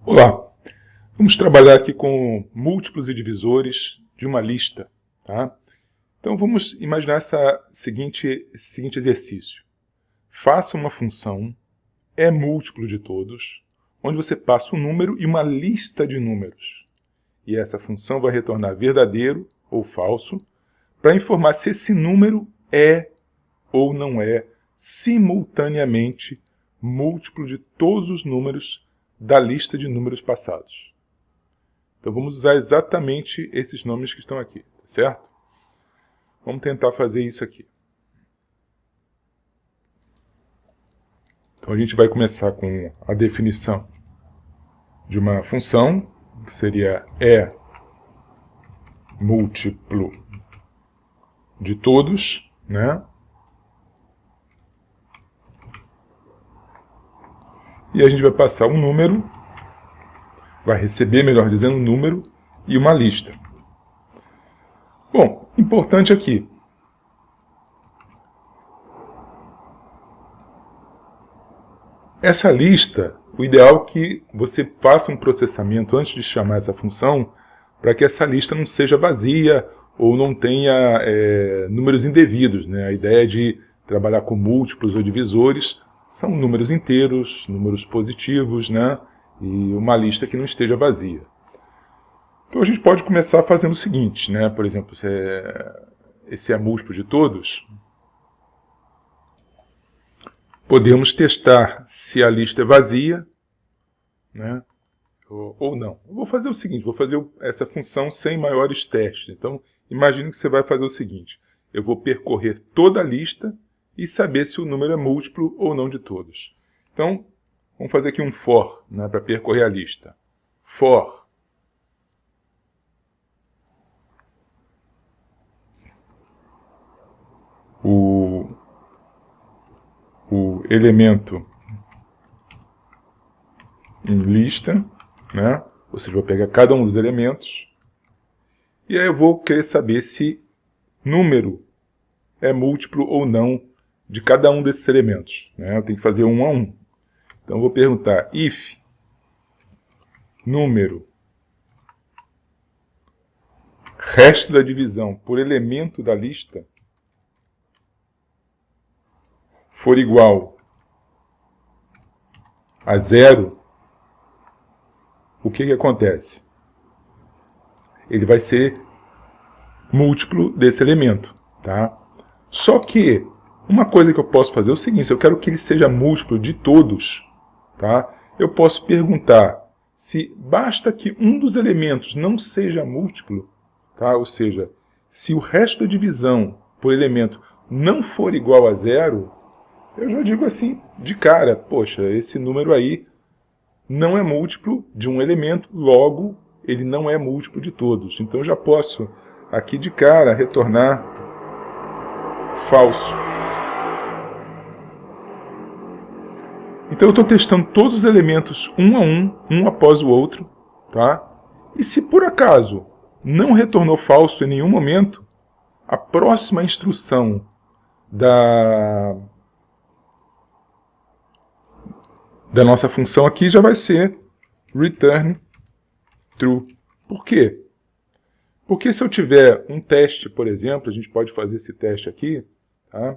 Olá, vamos trabalhar aqui com múltiplos e divisores de uma lista, tá? Então vamos imaginar esse seguinte exercício. Faça uma função é múltiplo de todos, onde você passa um número e uma lista de números. E essa função vai retornar verdadeiro ou falso para informar se esse número é ou não é simultaneamente múltiplo de todos os números da lista de números passados. Então vamos usar exatamente esses nomes que estão aqui, certo? Vamos tentar fazer isso aqui. Então a gente vai começar com a definição de uma função, que seria é múltiplo de todos, né? E a gente vai passar um número, vai receber, melhor dizendo, um número e uma lista. Bom, importante aqui. Essa lista, o ideal é que você faça um processamento antes de chamar essa função, para que essa lista não seja vazia ou não tenha números indevidos, né? A ideia de trabalhar com múltiplos ou divisores são números inteiros, números positivos, né? E uma lista que não esteja vazia. Então a gente pode começar fazendo o seguinte, né? Por exemplo, se esse é múltiplo de todos, podemos testar se a lista é vazia, né? Ou não. Eu vou fazer o seguinte, vou fazer essa função sem maiores testes. Então, imagine que você vai fazer o seguinte, eu vou percorrer toda a lista e saber se o número é múltiplo ou não de todos. Então, vamos fazer aqui um for, né, para percorrer a lista. For o elemento em lista, né? Ou seja, vou pegar cada um dos elementos e aí eu vou querer saber se número é múltiplo ou não de cada um desses elementos, né? Eu tenho que fazer um a um. Então eu vou perguntar if número resto da divisão por elemento da lista for igual a 0, o que acontece? Ele vai ser múltiplo desse elemento, tá? Só que uma coisa que eu posso fazer é o seguinte, se eu quero que ele seja múltiplo de todos, tá? Eu posso perguntar se basta que um dos elementos não seja múltiplo, tá? Ou seja, se o resto da divisão por elemento não for igual a 0, eu já digo assim, de cara, poxa, esse número aí não é múltiplo de um elemento, logo ele não é múltiplo de todos. Então eu já posso, aqui de cara, retornar falso. Então eu estou testando todos os elementos um a um após o outro, tá? E se por acaso não retornou falso em nenhum momento, a próxima instrução da nossa função aqui já vai ser return true. Por quê? Porque se eu tiver um teste, por exemplo, a gente pode fazer esse teste aqui, tá?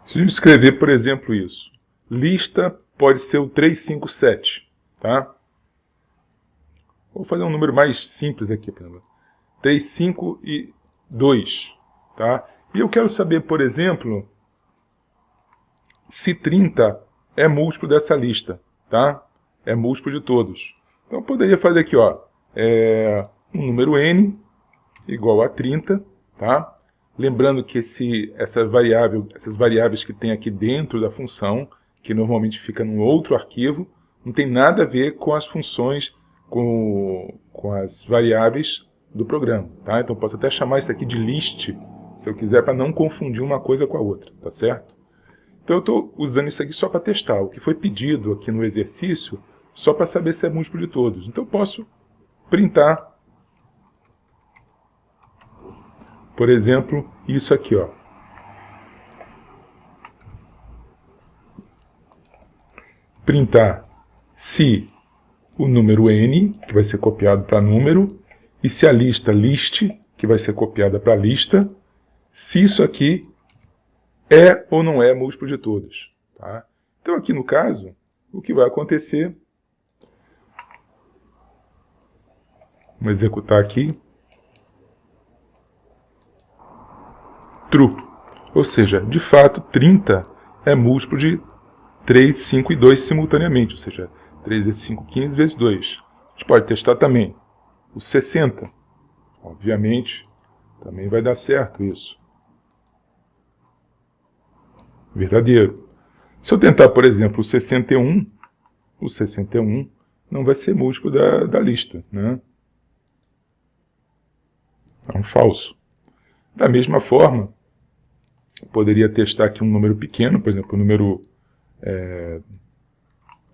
Se a gente escrever, por exemplo, isso, lista pode ser o 357, tá? Vou fazer um número mais simples aqui, por exemplo, 352, tá? E eu quero saber, por exemplo, se 30 é múltiplo dessa lista, tá? É múltiplo de todos. Então eu poderia fazer aqui, ó, um número n igual a 30, tá? Lembrando que essas variáveis que tem aqui dentro da função, que normalmente fica num outro arquivo, não tem nada a ver com as funções, com as variáveis do programa, tá? Então eu posso até chamar isso aqui de list, se eu quiser, para não confundir uma coisa com a outra, tá certo? Então eu estou usando isso aqui só para testar, o que foi pedido aqui no exercício, só para saber se é múltiplo de todos. Então eu posso printar, por exemplo, isso aqui, ó. printar se o número n, que vai ser copiado para número, e se a lista list, que vai ser copiada para lista, se isso aqui é ou não é múltiplo de todos. Tá? Então aqui no caso, o que vai acontecer, vamos executar aqui, true. Ou seja, de fato, 30 é múltiplo de 3, 5 e 2 simultaneamente. Ou seja, 3 vezes 5, 15 vezes 2. A gente pode testar também o 60. Obviamente, também vai dar certo isso. Verdadeiro. Se eu tentar, por exemplo, o 61 não vai ser múltiplo da lista, né? É um falso. Da mesma forma, eu poderia testar aqui um número pequeno, por exemplo, o número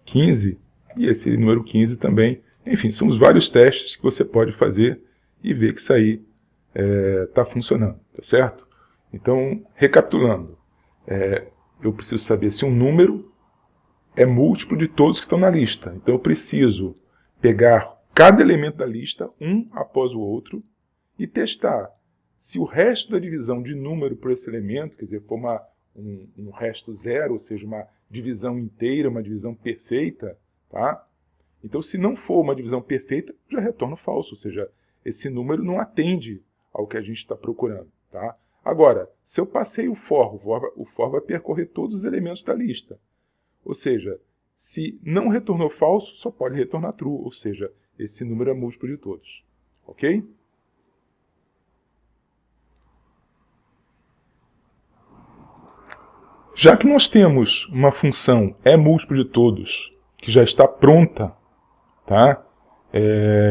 15, e esse número 15 também. Enfim, são os vários testes que você pode fazer e ver que isso aí está funcionando, tá certo? Então, recapitulando, eu preciso saber se um número é múltiplo de todos que estão na lista. Então eu preciso pegar cada elemento da lista, um após o outro, e testar se o resto da divisão de número por esse elemento, quer dizer, for um resto zero, ou seja, uma divisão inteira, uma divisão perfeita, tá? Então se não for uma divisão perfeita, já retorno falso, ou seja, esse número não atende ao que a gente está procurando, tá? Agora, se eu passei o for vai percorrer todos os elementos da lista. Ou seja, se não retornou falso, só pode retornar true, ou seja, esse número é múltiplo de todos. Ok? Já que nós temos uma função é múltiplo de todos, que já está pronta, tá?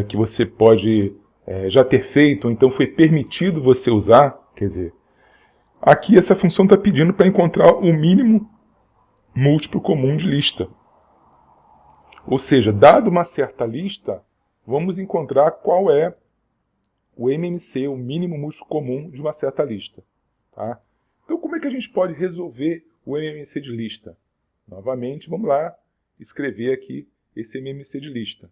Que você pode já ter feito, ou então foi permitido você usar, quer dizer, aqui essa função está pedindo para encontrar o mínimo múltiplo comum de lista. Ou seja, dado uma certa lista, vamos encontrar qual é o MMC, o mínimo múltiplo comum de uma certa lista. Tá? Então, como é que a gente pode resolver o MMC de lista? Novamente, vamos lá escrever aqui esse MMC de lista.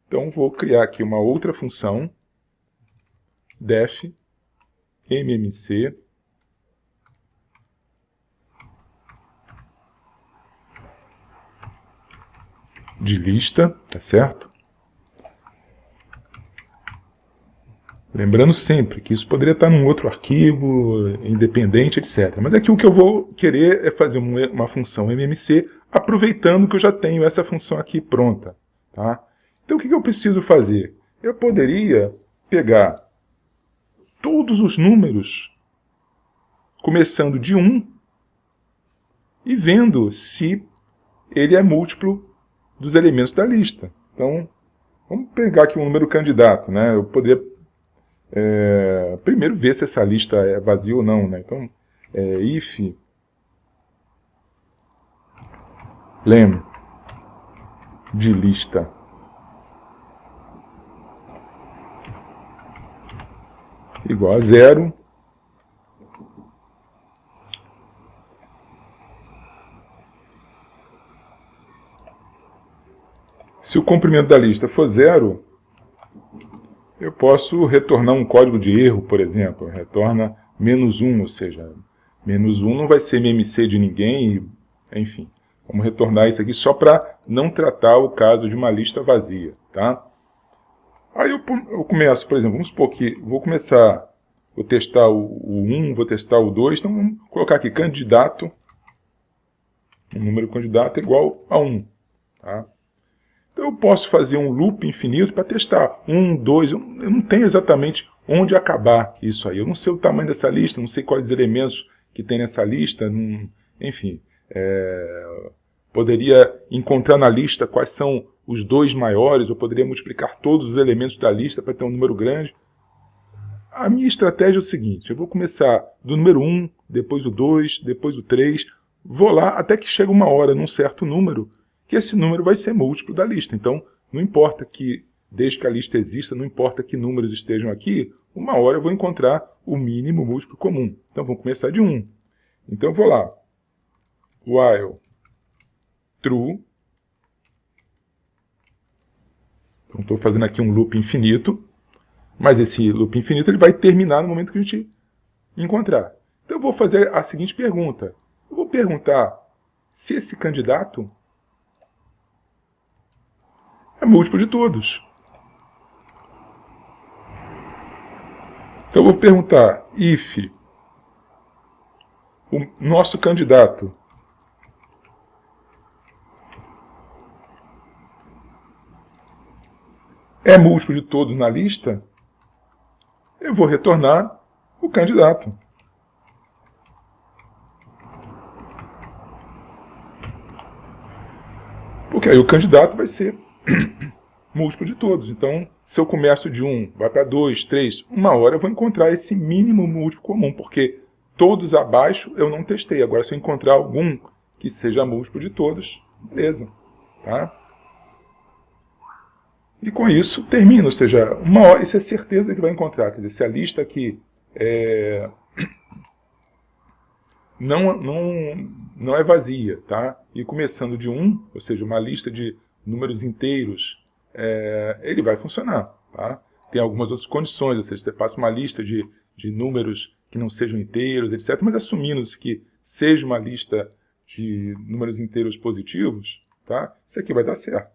Então, vou criar aqui uma outra função, def MMC de lista, tá certo? Lembrando sempre que isso poderia estar num outro arquivo, independente, etc. Mas aqui o que eu vou querer é fazer uma função MMC, aproveitando que eu já tenho essa função aqui pronta. Tá? Então o que eu preciso fazer? Eu poderia pegar todos os números, começando de 1, e vendo se ele é múltiplo dos elementos da lista. Então, vamos pegar aqui um número candidato, né? Eu poderia primeiro ver se essa lista é vazia ou não, né? Então, if lem de lista igual a 0, se o comprimento da lista for 0, eu posso retornar um código de erro, por exemplo, retorna -1, ou seja, -1 não vai ser MMC de ninguém, enfim. Vamos retornar isso aqui só para não tratar o caso de uma lista vazia, tá? Aí eu começo, por exemplo, vamos supor que vou testar o 1, vou testar o 2, então vamos colocar aqui candidato, um número candidato igual a 1, tá? Então eu posso fazer um loop infinito para testar 1, 2, eu não tenho exatamente onde acabar isso aí. Eu não sei o tamanho dessa lista, não sei quais elementos que tem nessa lista, enfim. Poderia encontrar na lista quais são os 2 maiores, eu poderia multiplicar todos os elementos da lista para ter um número grande. A minha estratégia é o seguinte, eu vou começar do número 1, depois o 2, depois o 3, vou lá até que chega uma hora num certo número, que esse número vai ser múltiplo da lista. Então, não importa que, desde que a lista exista, não importa que números estejam aqui, uma hora eu vou encontrar o mínimo múltiplo comum. Então, vamos começar de 1. Então, eu vou lá. while true. Então estou fazendo aqui um loop infinito, mas esse loop infinito ele vai terminar no momento que a gente encontrar. Então eu vou fazer a seguinte pergunta. Eu vou perguntar se esse candidato é múltiplo de todos. Então eu vou perguntar if o nosso candidato é múltiplo de todos na lista, eu vou retornar o candidato. Porque aí o candidato vai ser múltiplo de todos. Então, se eu começo de 1, vai para 2, 3, uma hora eu vou encontrar esse mínimo múltiplo comum, porque todos abaixo eu não testei. Agora, se eu encontrar algum que seja múltiplo de todos, beleza. Tá? E com isso termina, ou seja, uma hora, isso é certeza que vai encontrar. Quer dizer, se a lista aqui não é vazia, tá? E começando de 1, ou seja, uma lista de números inteiros, ele vai funcionar, tá? Tem algumas outras condições, ou seja, você passa uma lista de números que não sejam inteiros, etc. Mas assumindo que seja uma lista de números inteiros positivos, tá? Isso aqui vai dar certo.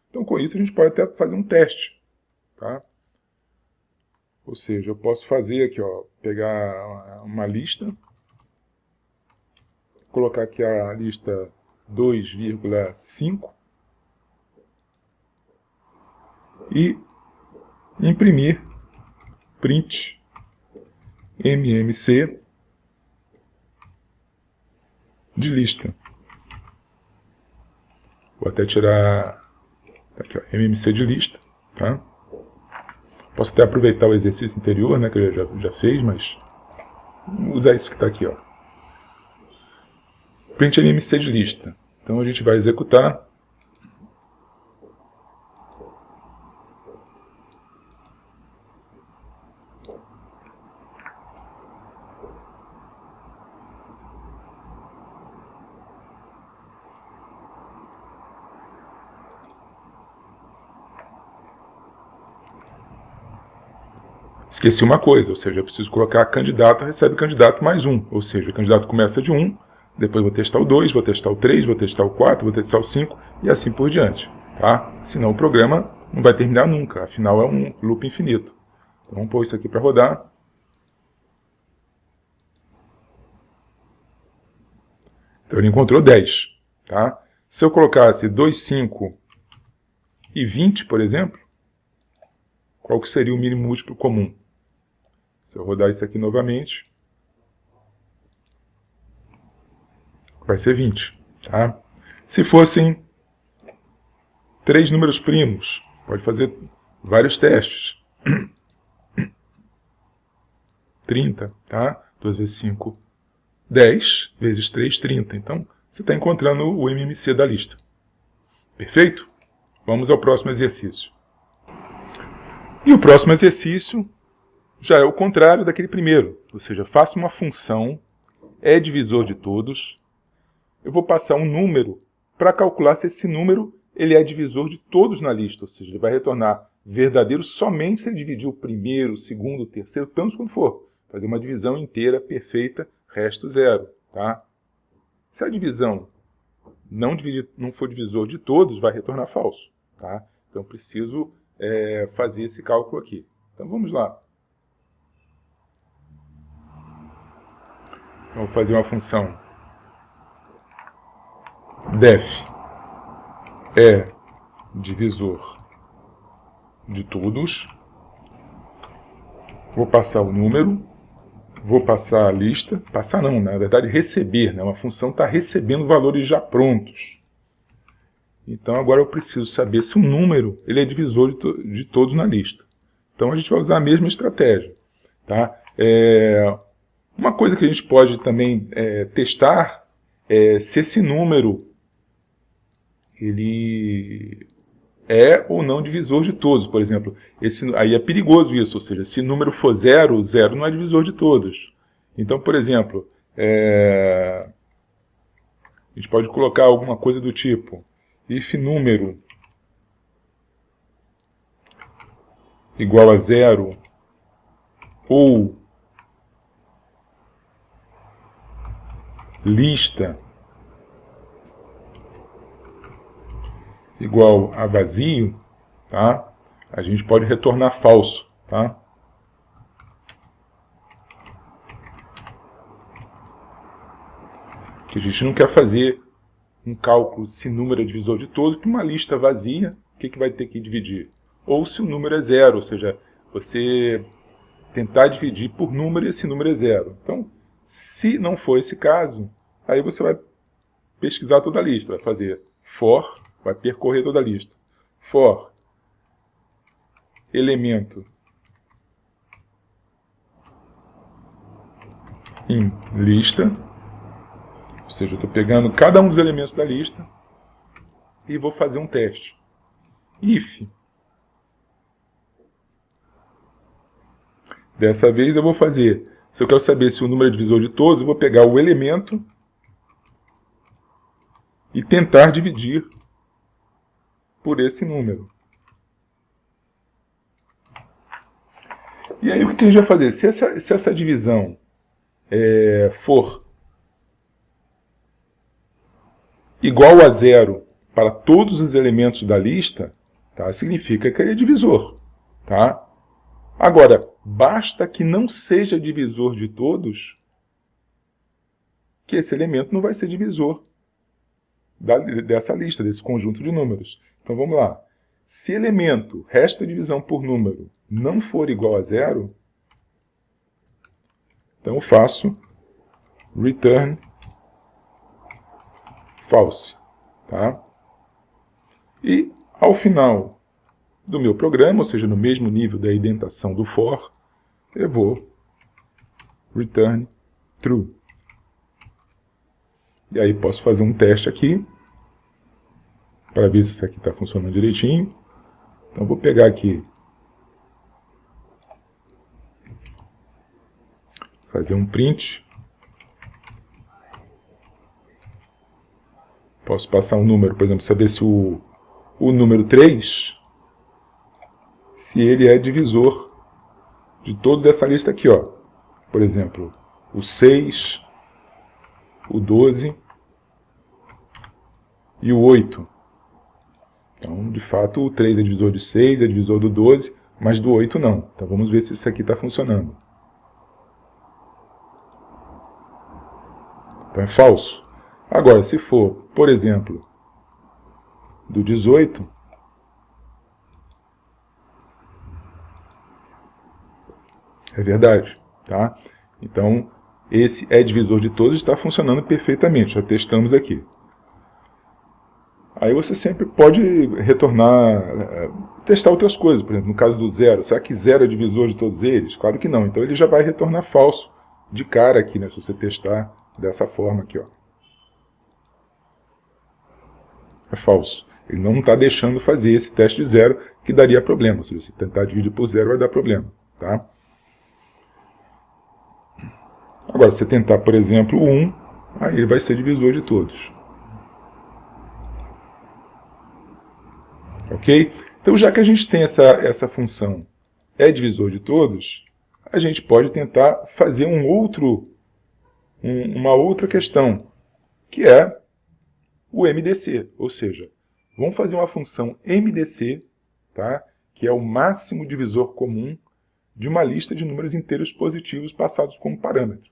Então, com isso, a gente pode até fazer um teste, tá? Ou seja, eu posso fazer aqui, ó, pegar uma lista, colocar aqui a lista 2,5 e imprimir print MMC de lista. Vou até tirar aqui, ó, MMC de lista, tá? Posso até aproveitar o exercício anterior, né, que eu já fiz, mas vou usar isso que está aqui, ó. Print MMC de lista. Então a gente vai executar. Esqueci uma coisa, ou seja, eu preciso colocar candidato, recebe candidato mais 1. Ou seja, o candidato começa de 1, depois vou testar o 2, vou testar o 3, vou testar o 4, vou testar o 5 e assim por diante. Tá? Senão o programa não vai terminar nunca, afinal é um loop infinito. Então vamos pôr isso aqui para rodar. Então ele encontrou 10. Tá? Se eu colocasse 2, 5 e 20, por exemplo, qual que seria o mínimo múltiplo comum? Se eu rodar isso aqui novamente, vai ser 20. Tá? Se fossem 3 números primos, pode fazer vários testes. 30, tá? 2 vezes 5, 10, vezes 3, 30. Então, você está encontrando o MMC da lista. Perfeito? Vamos ao próximo exercício. E o próximo exercício já é o contrário daquele primeiro. Ou seja, faço uma função, é divisor de todos. Eu vou passar um número para calcular se esse número ele é divisor de todos na lista. Ou seja, ele vai retornar verdadeiro somente se ele dividir o primeiro, o segundo, o terceiro, tanto quanto for. Fazer uma divisão inteira, perfeita, resto zero. Tá? Se a divisão não for divisor de todos, vai retornar falso. Tá? Então, preciso fazer esse cálculo aqui. Então, vamos lá. Então, vou fazer uma função def é divisor de todos. Vou passar o número, vou passar a lista, passar não, na verdade receber, né? Uma função está recebendo valores já prontos. Então agora eu preciso saber se um número ele é divisor de todos na lista. Então a gente vai usar a mesma estratégia. Tá? Uma coisa que a gente pode também testar é se esse número ele é ou não divisor de todos. Por exemplo, aí é perigoso isso, ou seja, se o número for 0, 0 não é divisor de todos. Então, por exemplo, A gente pode colocar alguma coisa do tipo if número igual a 0 ou lista igual a vazio, tá? A gente pode retornar falso, tá? Que a gente não quer fazer um cálculo se número é divisor de todos para uma lista vazia, o que vai ter que dividir? Ou se o número é zero, ou seja, você tentar dividir por número e esse número é zero. Então, se não for esse caso, aí você vai pesquisar toda a lista, vai fazer for, vai percorrer toda a lista. For elemento em lista, ou seja, eu estou pegando cada um dos elementos da lista e vou fazer um teste. If, dessa vez eu vou fazer, se eu quero saber se o número é divisor de todos, eu vou pegar o elemento e tentar dividir por esse número. E aí o que a gente vai fazer? Se essa divisão for igual a zero para todos os elementos da lista, tá? Significa que ele é divisor. Tá? Agora, basta que não seja divisor de todos, que esse elemento não vai ser divisor dessa lista, desse conjunto de números. Então vamos lá. Se elemento, resto da divisão por número, não for igual a zero, então eu faço return false. Tá? E ao final do meu programa, ou seja, no mesmo nível da indentação do for, eu vou return true. E aí posso fazer um teste aqui, para ver se isso aqui está funcionando direitinho. Então vou pegar aqui, fazer um print. Posso passar um número, por exemplo, saber se o número 3, se ele é divisor de todos dessa lista aqui, ó. Por exemplo, o 6, o 12 e o 8. Então, de fato, o 3 é divisor de 6, é divisor do 12, mas do 8 não. Então vamos ver se isso aqui está funcionando. Então é falso. Agora, se for, por exemplo, do 18, é verdade, tá? Então, esse é divisor de todos, está funcionando perfeitamente, já testamos aqui. Aí você sempre pode retornar, testar outras coisas, por exemplo, no caso do 0, será que 0 é divisor de todos eles? Claro que não, então ele já vai retornar falso de cara aqui, né, se você testar dessa forma aqui, ó. É falso. Ele não está deixando fazer esse teste de 0, que daria problema. Se você tentar dividir por 0, vai dar problema. Tá? Agora, se você tentar, por exemplo, 1, aí ele vai ser divisor de todos. Ok? Então, já que a gente tem essa função é divisor de todos, a gente pode tentar fazer uma outra questão, que é o MDC, ou seja, vamos fazer uma função MDC, tá? Que é o máximo divisor comum de uma lista de números inteiros positivos passados como parâmetro.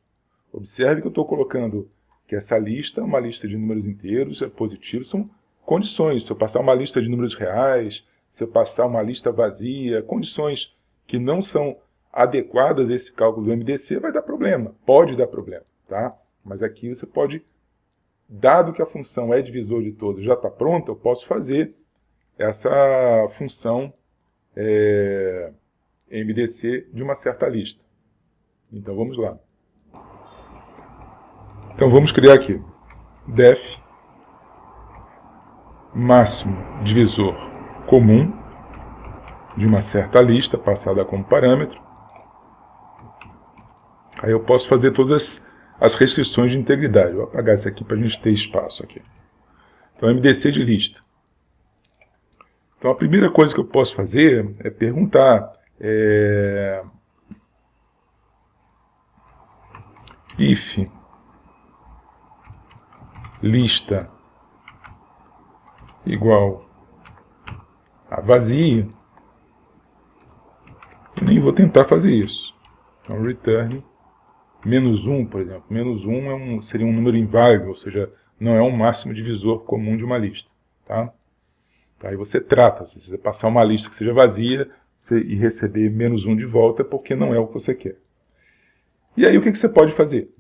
Observe que eu estou colocando que essa lista é uma lista de números inteiros positivos, são condições. Se eu passar uma lista de números reais, se eu passar uma lista vazia, condições que não são adequadas a esse cálculo do MDC, vai dar problema, pode dar problema, tá? Mas aqui você pode, dado que a função é divisor de todos, já está pronta, eu posso fazer essa função MDC de uma certa lista. Então vamos lá. Então vamos criar aqui def máximo divisor comum de uma certa lista passada como parâmetro. Aí eu posso fazer todas as restrições de integridade. Vou apagar isso aqui para a gente ter espaço aqui. Então, MDC de lista. Então, a primeira coisa que eu posso fazer é perguntar if lista igual a vazia. Eu nem vou tentar fazer isso. Então, return -1, por exemplo. -1 seria um número inválido, ou seja, não é um máximo divisor comum de uma lista. Tá? Aí você trata, se você passar uma lista que seja vazia e receber -1 de volta, é porque não é o que você quer. E aí o que você pode fazer?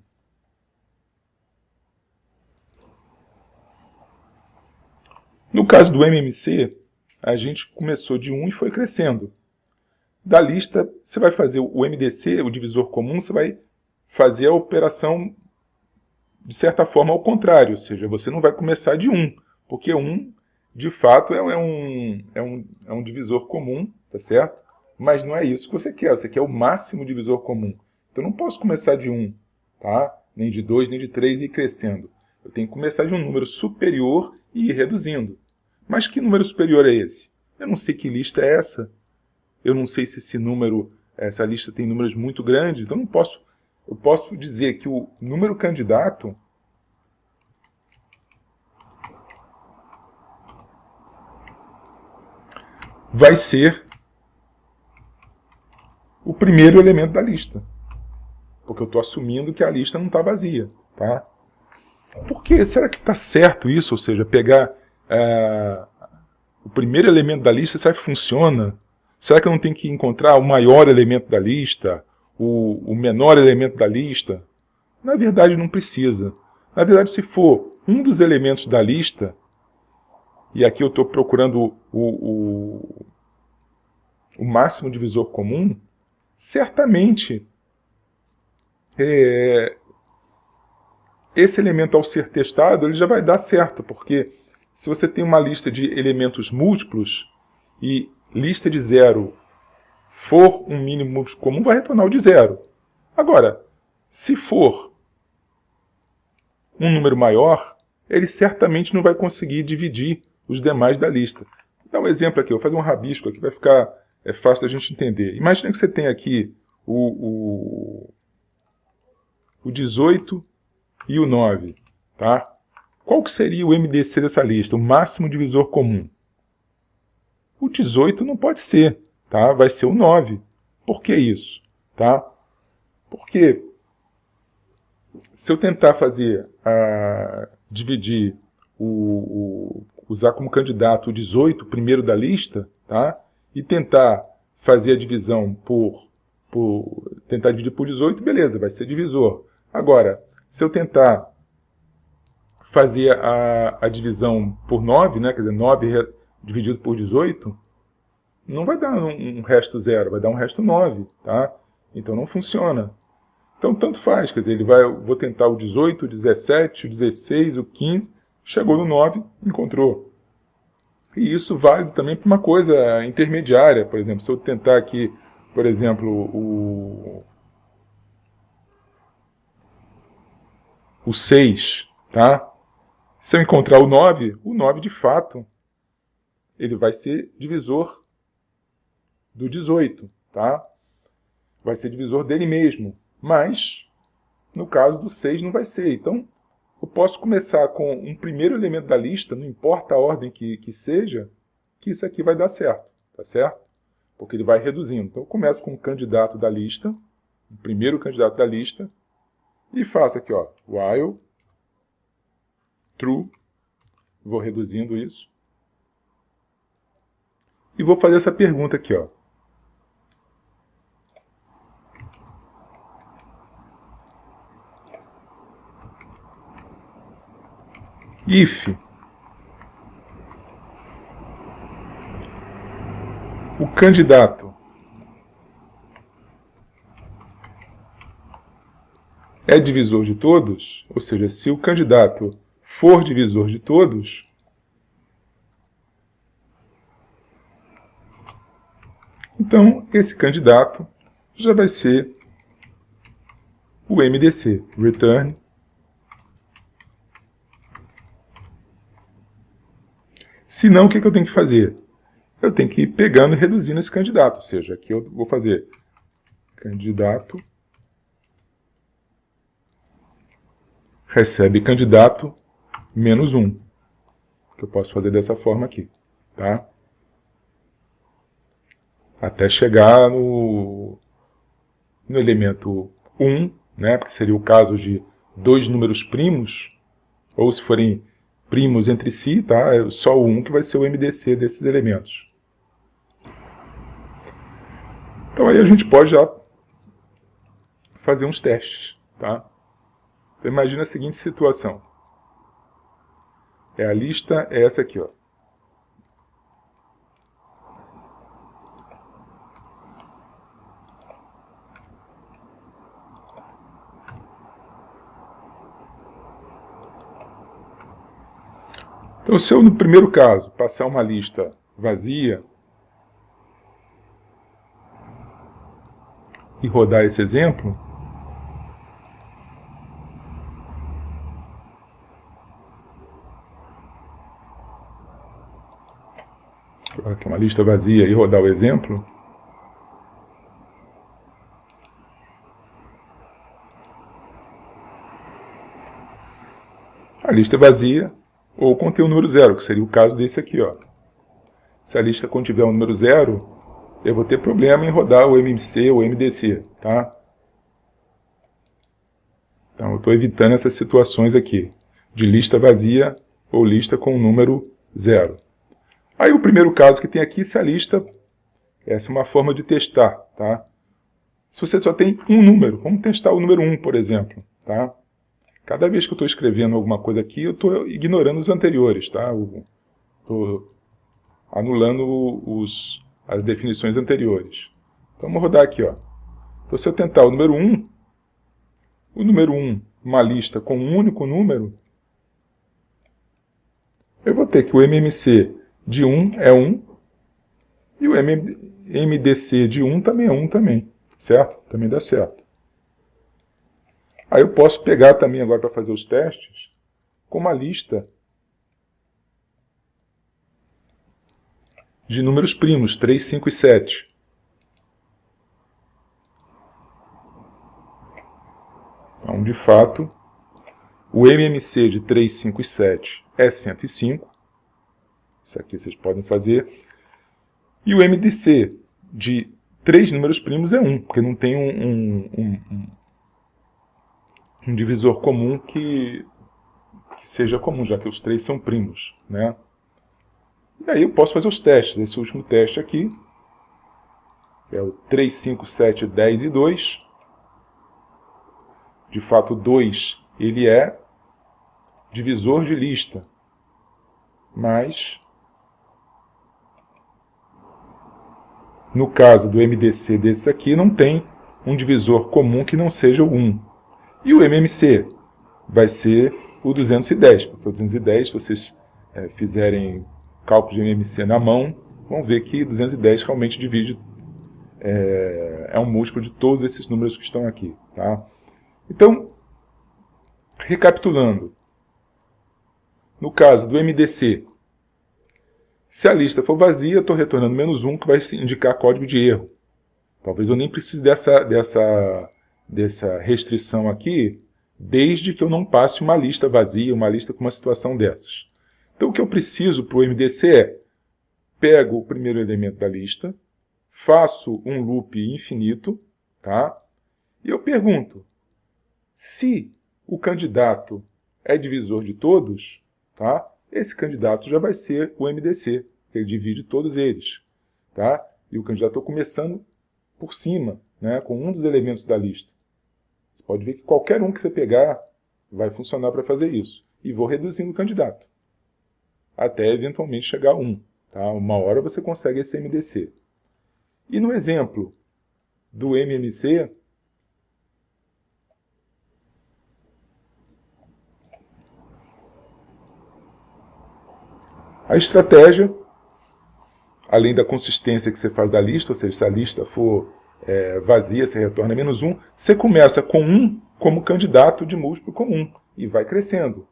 No caso do MMC, a gente começou de 1 e foi crescendo. Da lista, você vai fazer o MDC, o divisor comum, você vai fazer a operação, de certa forma, ao contrário. Ou seja, você não vai começar de 1, porque 1, de fato, é um divisor comum, tá certo? Mas não é isso que você quer. Você quer o máximo divisor comum. Então, eu não posso começar de 1, tá? Nem de 2, nem de 3 e ir crescendo. Eu tenho que começar de um número superior e ir reduzindo. Mas que número superior é esse? Eu não sei que lista é essa. Eu não sei se essa lista tem números muito grandes. Então, eu posso dizer que o número candidato vai ser o primeiro elemento da lista. Porque eu estou assumindo que a lista não está vazia. Tá? Por quê? Será que está certo isso? Ou seja, pegar o primeiro elemento da lista, será que funciona? Será que eu não tenho que encontrar o maior elemento da lista? O menor elemento da lista? Na verdade, não precisa. Na verdade, se for um dos elementos da lista, e aqui eu estou procurando o máximo divisor comum, certamente esse elemento, ao ser testado, ele já vai dar certo, porque se você tem uma lista de elementos múltiplos e lista de 0 for um mínimo múltiplo comum, vai retornar o de 0. Agora, se for um número maior, ele certamente não vai conseguir dividir os demais da lista. Vou dar um exemplo aqui, eu vou fazer um rabisco aqui, vai ficar fácil da gente entender. Imagina que você tem aqui o 18 e o 9, tá? Qual que seria o MDC dessa lista, o máximo divisor comum? O 18 não pode ser, tá? Vai ser o 9. Por que isso? Tá? Porque se eu tentar fazer, dividir, usar como candidato o 18, primeiro da lista, tá? E tentar fazer a divisão tentar dividir por 18, beleza, vai ser divisor. Agora, se eu tentar fazer a divisão por 9, né, quer dizer, 9 dividido por 18, não vai dar um resto 0, vai dar um resto 9, tá? Então não funciona. Então tanto faz, quer dizer, vou tentar o 18, o 17, o 16, o 15, chegou no 9, encontrou. E isso vale também para uma coisa intermediária, por exemplo, se eu tentar aqui, por exemplo, o 6, tá? Se eu encontrar o 9 de fato, ele vai ser divisor do 18, tá? Vai ser divisor dele mesmo. Mas, no caso do 6, não vai ser. Então, eu posso começar com um primeiro elemento da lista, não importa a ordem que seja, que isso aqui vai dar certo, tá certo? Porque ele vai reduzindo. Então, eu começo com um candidato da lista, o primeiro candidato da lista, e faço aqui, ó, while true, vou reduzindo isso, e vou fazer essa pergunta aqui, ó. If o candidato é divisor de todos, ou seja, se o candidato for divisor de todos, então esse candidato já vai ser o MDC, return. Se não, o que eu tenho que fazer? Eu tenho que ir pegando e reduzindo esse candidato, ou seja, aqui eu vou fazer candidato recebe candidato menos 1, que eu posso fazer dessa forma aqui, tá? Até chegar no elemento 1, né, que seria o caso de dois números primos, ou se forem primos entre si, tá? É só o 1 que vai ser o MDC desses elementos. Então aí a gente pode já fazer uns testes, tá? Então imagina a seguinte situação. A lista é essa aqui, ó. Então, se eu, no primeiro caso, passar uma lista vazia e rodar esse exemplo, aqui uma lista vazia e rodar o exemplo, a lista é vazia ou contém o número 0, que seria o caso desse aqui, ó. Se a lista contiver o número 0, eu vou ter problema em rodar o MMC ou o MDC, tá? Então eu estou evitando essas situações aqui, de lista vazia ou lista com o número 0. Aí o primeiro caso que tem aqui, se a lista, essa é uma forma de testar, tá? Se você só tem um número, vamos testar o número 1, por exemplo, tá? Cada vez que eu estou escrevendo alguma coisa aqui, eu estou ignorando os anteriores, tá? Estou anulando as definições anteriores. Então vamos rodar aqui, ó. Então se eu tentar o número 1, uma lista com um único número, eu vou ter que o MMC de 1 é 1, e o MDC de 1 também é 1 também, certo? Também dá certo. Aí eu posso pegar também agora para fazer os testes com uma lista de números primos, 3, 5 e 7. Então, de fato, o MMC de 3, 5 e 7 é 105. Isso aqui vocês podem fazer. E o MDC de 3 números primos é 1, porque não tem um divisor comum que seja comum, já que os 3 são primos, né? E aí eu posso fazer os testes. Esse último teste aqui é o 3, 5, 7, 10 e 2. De fato, 2 ele é divisor de lista, mas no caso do MDC desse aqui não tem um divisor comum que não seja o 1. E o MMC vai ser o 210, porque o 210, se vocês fizerem cálculo de MMC na mão, vão ver que 210 realmente divide, é um múltiplo de todos esses números que estão aqui, tá? Então, recapitulando, no caso do MDC, se a lista for vazia, eu estou retornando menos 1, que vai indicar código de erro. Talvez eu nem precise dessa restrição aqui, desde que eu não passe uma lista vazia, uma lista com uma situação dessas. Então o que eu preciso para o MDC é, pego o primeiro elemento da lista, faço um loop infinito, tá? E eu pergunto, se o candidato é divisor de todos, tá? Esse candidato já vai ser o MDC, que ele divide todos eles, tá? E o candidato estou começando por cima, né, com um dos elementos da lista. Você pode ver que qualquer um que você pegar vai funcionar para fazer isso. E vou reduzindo o candidato, até eventualmente chegar a 1. Tá? Uma hora você consegue esse MDC. E no exemplo do MMC, a estratégia, além da consistência que você faz da lista, ou seja, se a lista for vazia, você retorna menos 1, você começa com 1 como candidato de múltiplo comum, e vai crescendo.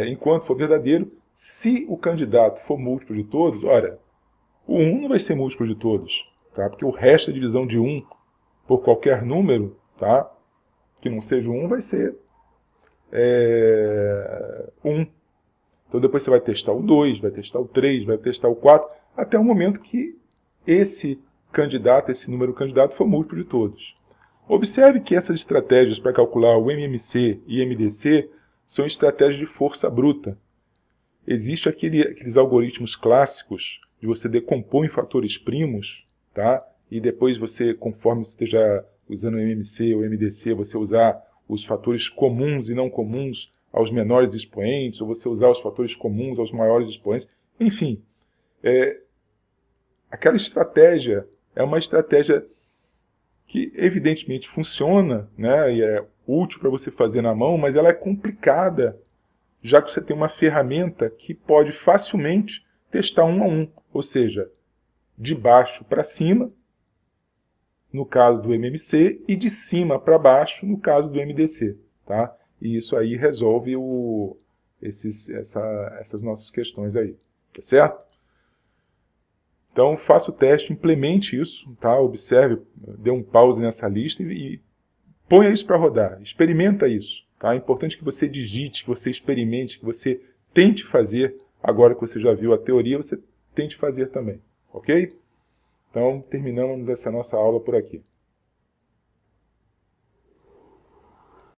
Enquanto for verdadeiro, se o candidato for múltiplo de todos, olha, o 1 não vai ser múltiplo de todos, tá? Porque o resto da divisão de 1 por qualquer número, tá? Que não seja 1, vai ser 1. Então depois você vai testar o 2, vai testar o 3, vai testar o 4, até o momento que esse candidato, esse número candidato, for múltiplo de todos. Observe que essas estratégias para calcular o MMC e MDC são estratégias de força bruta. Existem aqueles algoritmos clássicos de você decompor em fatores primos, tá? E depois você, conforme você esteja usando o MMC ou MDC, você usar os fatores comuns e não comuns aos menores expoentes, ou você usar os fatores comuns aos maiores expoentes. Enfim, aquela estratégia é uma estratégia que evidentemente funciona, né, e é útil para você fazer na mão, mas ela é complicada, já que você tem uma ferramenta que pode facilmente testar 1 a 1, ou seja, de baixo para cima, no caso do MMC, e de cima para baixo, no caso do MDC. Tá? E isso aí resolve essas nossas questões aí. Tá certo? Então, faça o teste, implemente isso, tá? Observe, dê um pause nessa lista e ponha isso para rodar. Experimenta isso. Tá? É importante que você digite, que você experimente, que você tente fazer. Agora que você já viu a teoria, você tente fazer também. Ok? Então, terminamos essa nossa aula por aqui.